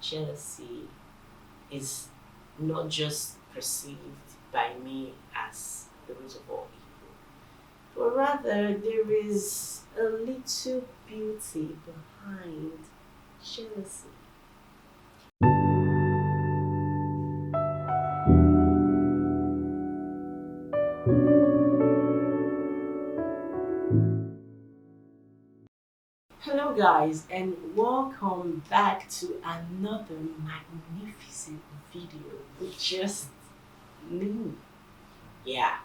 jealousy is not just perceived by me as the root of all evil, but rather there is a little beauty behind jealousy. Hello, guys, and welcome back to another magnificent video with just me. Yeah,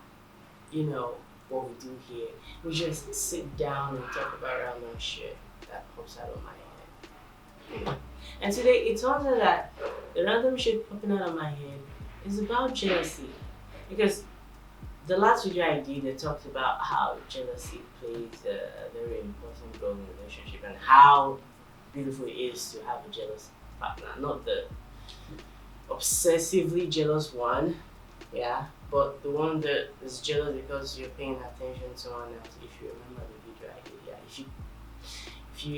you know what we do here. We just sit down and talk about random shit that pops out of my head. And today it turns out that the random shit popping out of my head is about jealousy. Because the last video I did, I talked about how jealousy plays a very important role in a relationship and how beautiful it is to have a jealous partner. Not the obsessively jealous one, yeah, but the one that is jealous because you're paying attention to someone else. If you remember the video I did, yeah,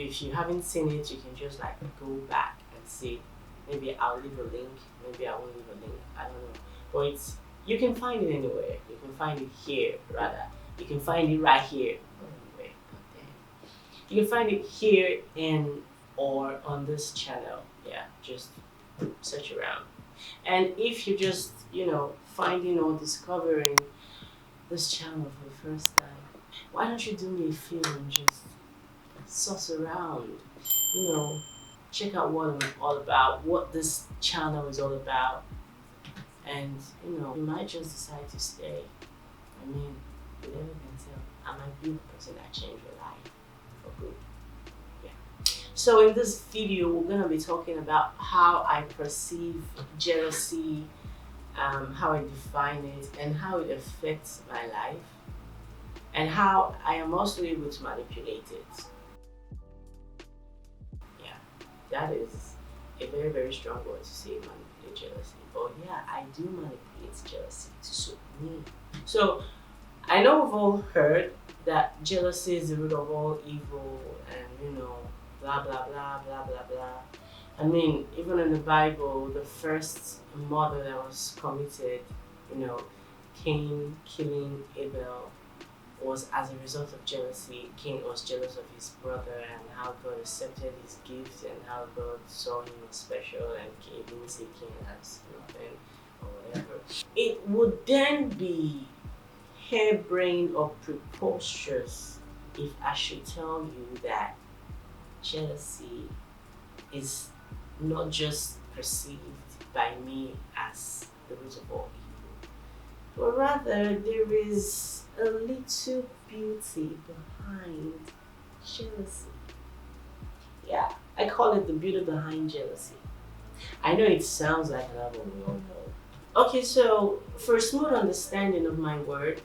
if you haven't seen it, you can just like go back and see. Maybe I'll leave a link. Maybe I won't leave a link. I don't know. But you can find it anywhere. You can find it here rather. You can find it right here. Not anywhere. But you can find it here and or on this channel. Yeah, just search around. And if you're just finding or discovering this channel for the first time, why don't you do me a favor and just suss around, you know, check out what I'm all about, what this channel is all about, and you might just decide to stay. I mean, you never can tell. I might be the person that changed your life for good. Yeah. So in this video, we're gonna be talking about how I perceive jealousy, how I define it, and how it affects my life, and how I am also able to manipulate it. Yeah, that is a very, very strong word to say, manipulate jealousy. But yeah, I do manipulate jealousy to suit me. So I know we've all heard that jealousy is the root of all evil and blah blah blah blah blah blah. I mean, even in the Bible, the first murder that was committed, Cain killing Abel, was as a result of jealousy. Cain was jealous of his brother and how God accepted his gift and how God saw him as special and Cain didn't see Cain as nothing or whatever. It would then be harebrained or preposterous if I should tell you that jealousy is not just perceived by me as the root of all evil, but rather there is a little beauty behind jealousy. Yeah, I call it the beauty behind jealousy. I know it sounds like an but we all know. Okay, so for a smooth understanding of my word,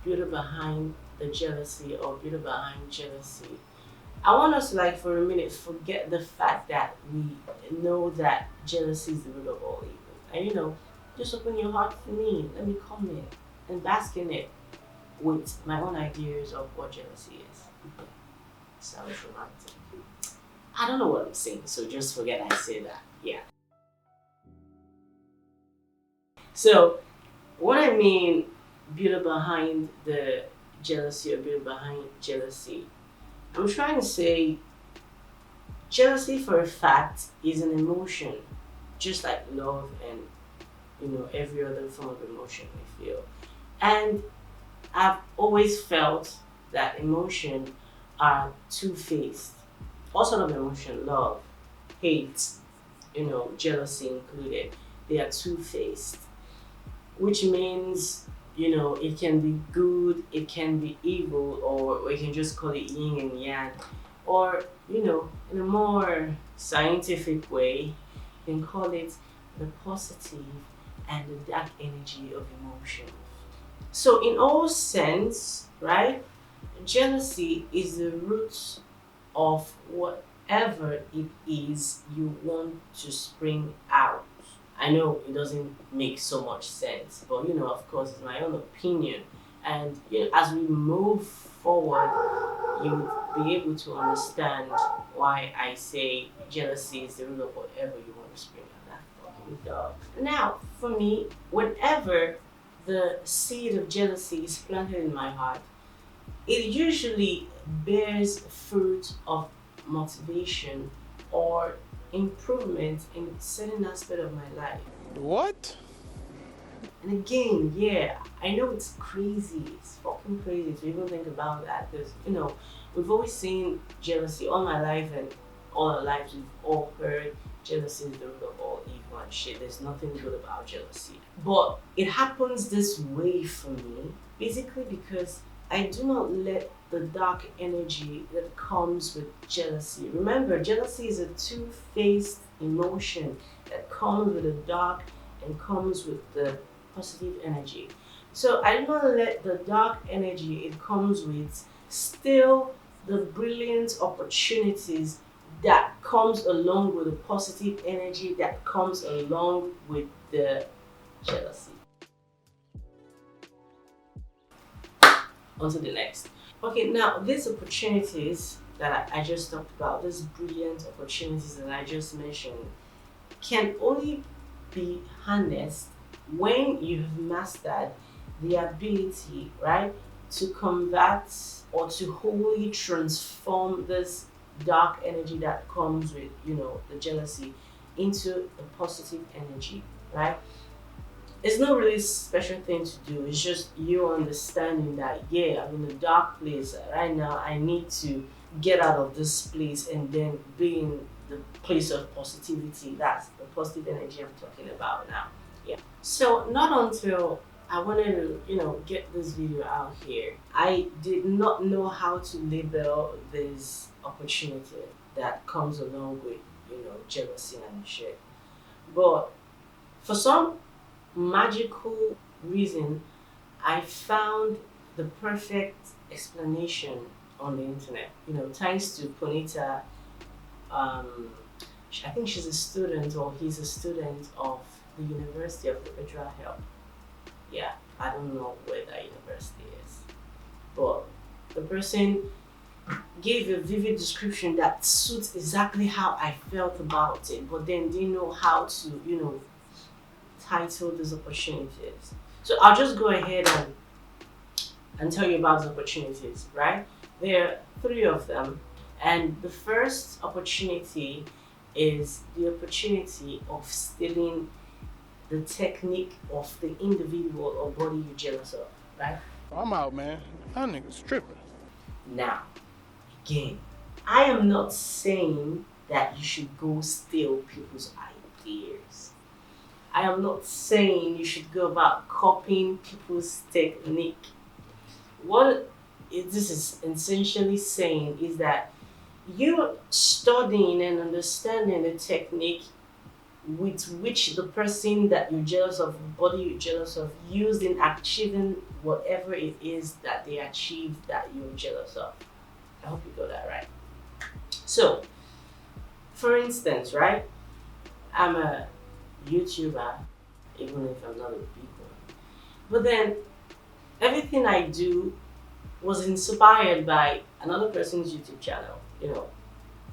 beauty behind the jealousy or beauty behind jealousy, I want us to for a minute forget the fact that we know that jealousy is the root of all evil. And just open your heart for me. Let me come in and bask in it with my own ideas of what jealousy is. Sounds romantic. I don't know what I'm saying, so just forget I say that. Yeah. So what I mean, beauty behind the jealousy or beauty behind jealousy, I'm trying to say jealousy for a fact is an emotion, just like love and every other form of emotion we feel. And I've always felt that emotion are two-faced. All sort of emotion, love, hate, jealousy included, they are two-faced, which means it can be good, it can be evil, or we can just call it yin and yang. Or, in a more scientific way, you can call it the positive and the dark energy of emotion. So in all sense, right, jealousy is the root of whatever it is you want to spring out. I know it doesn't make so much sense, but of course, it's my own opinion. And as we move forward, you would be able to understand why I say jealousy is the root of whatever you want to spring on that fucking dog. Now, for me, whenever the seed of jealousy is planted in my heart, it usually bears fruit of motivation or improvement in certain aspect of my life. What? And again, yeah, I know it's crazy. It's fucking crazy to even think about that because, we've always seen jealousy all my life and all our lives. We've all heard jealousy is the root of all evil and shit. There's nothing good about jealousy. But it happens this way for me basically because I do not let the dark energy that comes with jealousy. Remember, jealousy is a two-faced emotion that comes with the dark and comes with the positive energy. So I do not let the dark energy it comes with steal the brilliant opportunities that comes along with the positive energy that comes along with the jealousy. On to the next. Okay, now these opportunities that I just talked about, these brilliant opportunities that I just mentioned, can only be harnessed when you have mastered the ability, right, to convert or to wholly transform this dark energy that comes with, the jealousy into a positive energy, right? It's not really a special thing to do. It's just you understanding that, yeah, I'm in a dark place right now. I need to get out of this place and then be in the place of positivity. That's the positive energy I'm talking about now. Yeah. So not until I wanted to, get this video out here, I did not know how to label this opportunity that comes along with, jealousy and shit. But for some magical reason, I found the perfect explanation on the internet. Thanks to Ponita. I think she's a student or he's a student of the University of Perpetual Help. Yeah, I don't know where that university is, but the person gave a vivid description that suits exactly how I felt about it, but then didn't know how to, title these opportunities. So I'll just go ahead and tell you about the opportunities, right? There are three of them, and the first opportunity is the opportunity of stealing the technique of the individual or body you're jealous of, right? I'm out, man. That nigga's tripping. Now, again, I am not saying that you should go steal people's ideas. I am not saying you should go about copying people's technique. What this is essentially saying is that you're studying and understanding the technique with which the person that you're jealous of, the body you're jealous of, used in achieving whatever it is that they achieved that you're jealous of. I hope you got that right. So, for instance, right, I'm a YouTuber, even if I'm not a big one. But then, everything I do was inspired by another person's YouTube channel,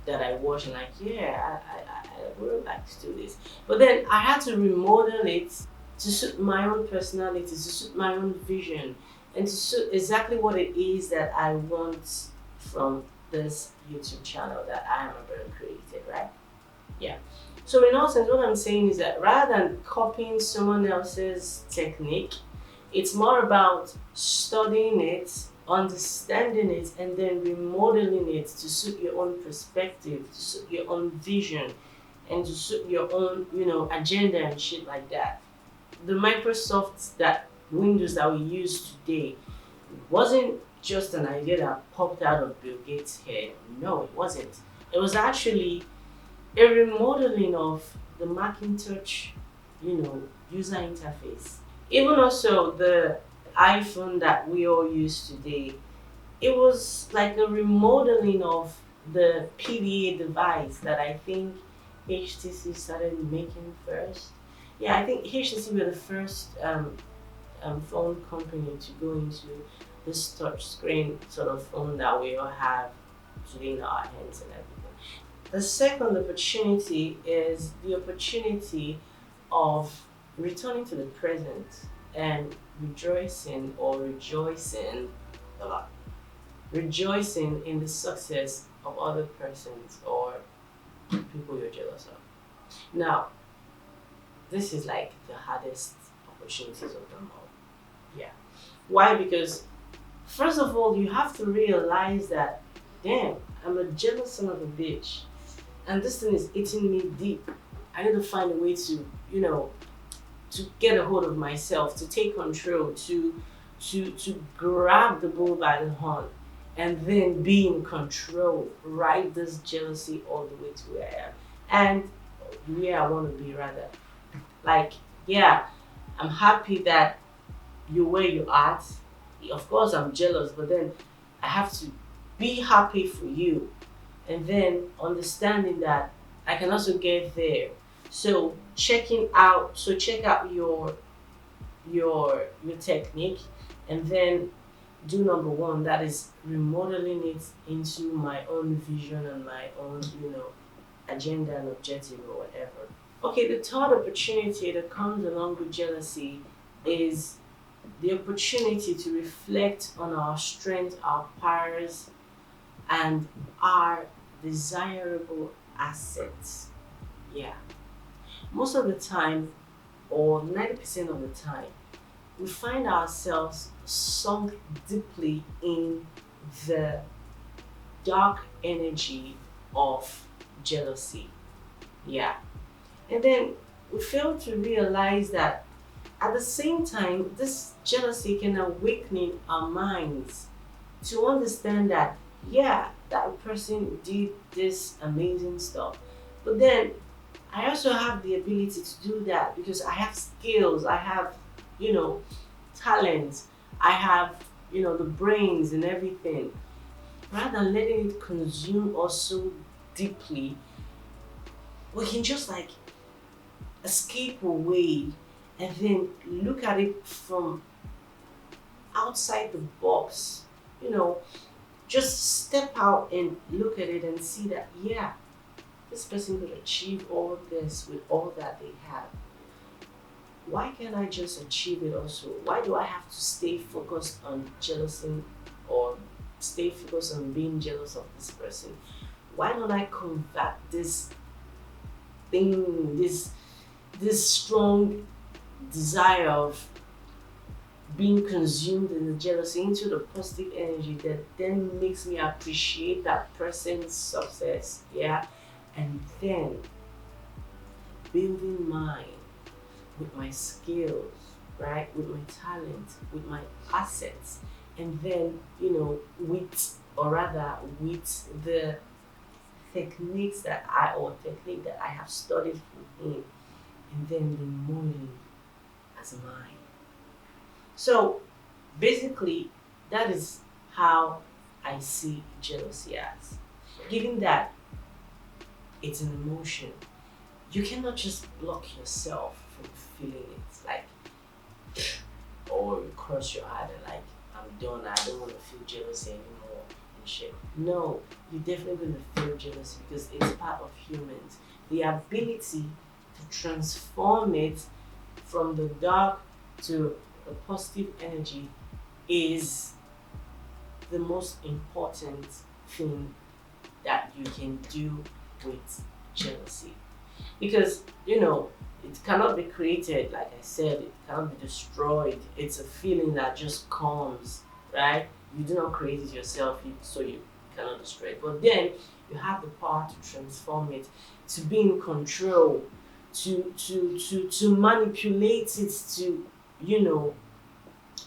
that I watch and like, yeah, I would like to do this. But then I had to remodel it to suit my own personality, to suit my own vision, and to suit exactly what it is that I want from this YouTube channel that I am about to create, right? Yeah. So in all sense, what I'm saying is that rather than copying someone else's technique, it's more about studying it, understanding it, and then remodeling it to suit your own perspective, to suit your own vision, and to suit your own, agenda and shit like that. The Microsoft Windows that we use today wasn't just an idea that popped out of Bill Gates' head. No, it wasn't. It was actually a remodeling of the Macintosh, user interface. Even also the iPhone that we all use today, it was like a remodeling of the PDA device that I think HTC started making first. Yeah, I think HTC were the first phone company to go into this touch screen sort of phone that we all have today in our hands and everything. The second opportunity is the opportunity of returning to the present and rejoicing a lot. Rejoicing in the success of other persons or people you're jealous of. Now, this is like the hardest opportunities of them all. Yeah. Why? Because first of all, you have to realize that, damn, I'm a jealous son of a bitch, and this thing is eating me deep. I need to find a way to, to get a hold of myself, to take control, to grab the bull by the horn, and then be in control. Ride this jealousy all the way to where I am, and where I want to be rather. Like, yeah, I'm happy that you're where you're at. Of course, I'm jealous, but then I have to be happy for you, and then understanding that I can also get there. So check out your technique, and then do number one, that is remodeling it into my own vision and my own agenda and objective or whatever. Okay, the third opportunity that comes along with jealousy is the opportunity to reflect on our strengths, our powers, and our desirable assets. Yeah. Most of the time, or 90% of the time, we find ourselves sunk deeply in the dark energy of jealousy. Yeah. And then we fail to realize that at the same time, this jealousy can awaken our minds to understand that, yeah, that person did this amazing stuff. But then I also have the ability to do that because I have skills, I have, talent, I have, the brains and everything. Rather than letting it consume us so deeply, we can just like escape away and then look at it from outside the box. Just step out and look at it and see that, yeah, this person could achieve all this with all that they have. Why can't I just achieve it also? Why do I have to stay focused on jealousy or stay focused on being jealous of this person? Why don't I convert this thing, this strong desire of being consumed in the jealousy into the positive energy that then makes me appreciate that person's success, yeah? And then building mine with my skills, right? With my talent, with my assets, and then, with the technique that I have studied from him, and then the molding as mine. So basically, that is how I see jealousy as. Given that it's an emotion, you cannot just block yourself from feeling it. Like, or you cross your heart and like, I'm done, I don't want to feel jealousy anymore and shit. No, you're definitely going to feel jealousy because it's part of humans. The ability to transform it from the dark to a positive energy is the most important thing that you can do with jealousy. Because, it cannot be created, like I said, it cannot be destroyed. It's a feeling that just comes, right? You do not create it yourself, so you cannot destroy it. But then you have the power to transform it, to be in control, to manipulate it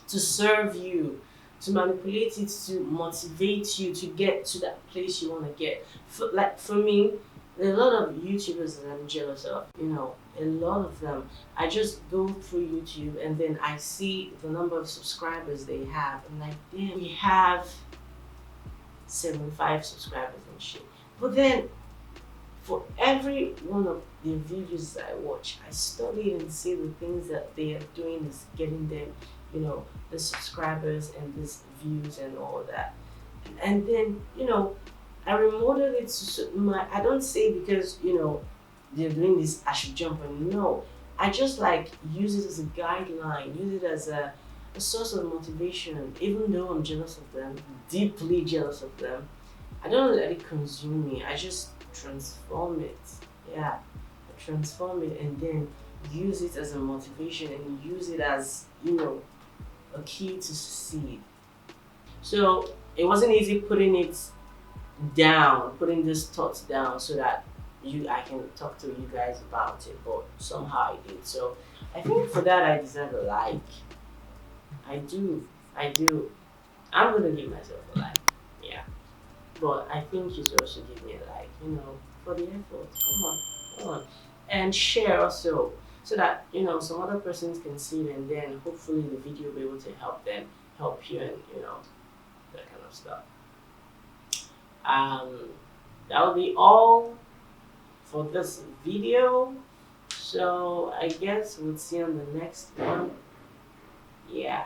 to serve you, to manipulate it to motivate you to get to that place you want to get. For me, there are a lot of YouTubers that I'm jealous of, a lot of them. I just go through YouTube and then I see the number of subscribers they have. I'm like, damn, we have 75 subscribers and shit. But then for every one of the videos I watch, I study and see the things that they are doing is getting them, the subscribers and these views and all that. And then, I remodeled it to suit my. I don't say because they're doing this, I should jump on. No, I just like use it as a guideline, use it as a source of motivation. Even though I'm jealous of them, deeply jealous of them, I don't let it consume me. I just transform it. Yeah, I transform it and then use it as a motivation and use it as a key to succeed. So it wasn't easy putting it down, putting these thoughts down so that I can talk to you guys about it, but somehow I did. So I think for that I deserve a like. I do. I do. I'm gonna give myself a like. Yeah. But I think you should also give me a like, for the effort. Come on, come on. And share also so that, some other persons can see it and then hopefully the video will be able to help them, help you and that kind of stuff. Um that will be all for this video. So I guess we'll see you on the next one. Yeah.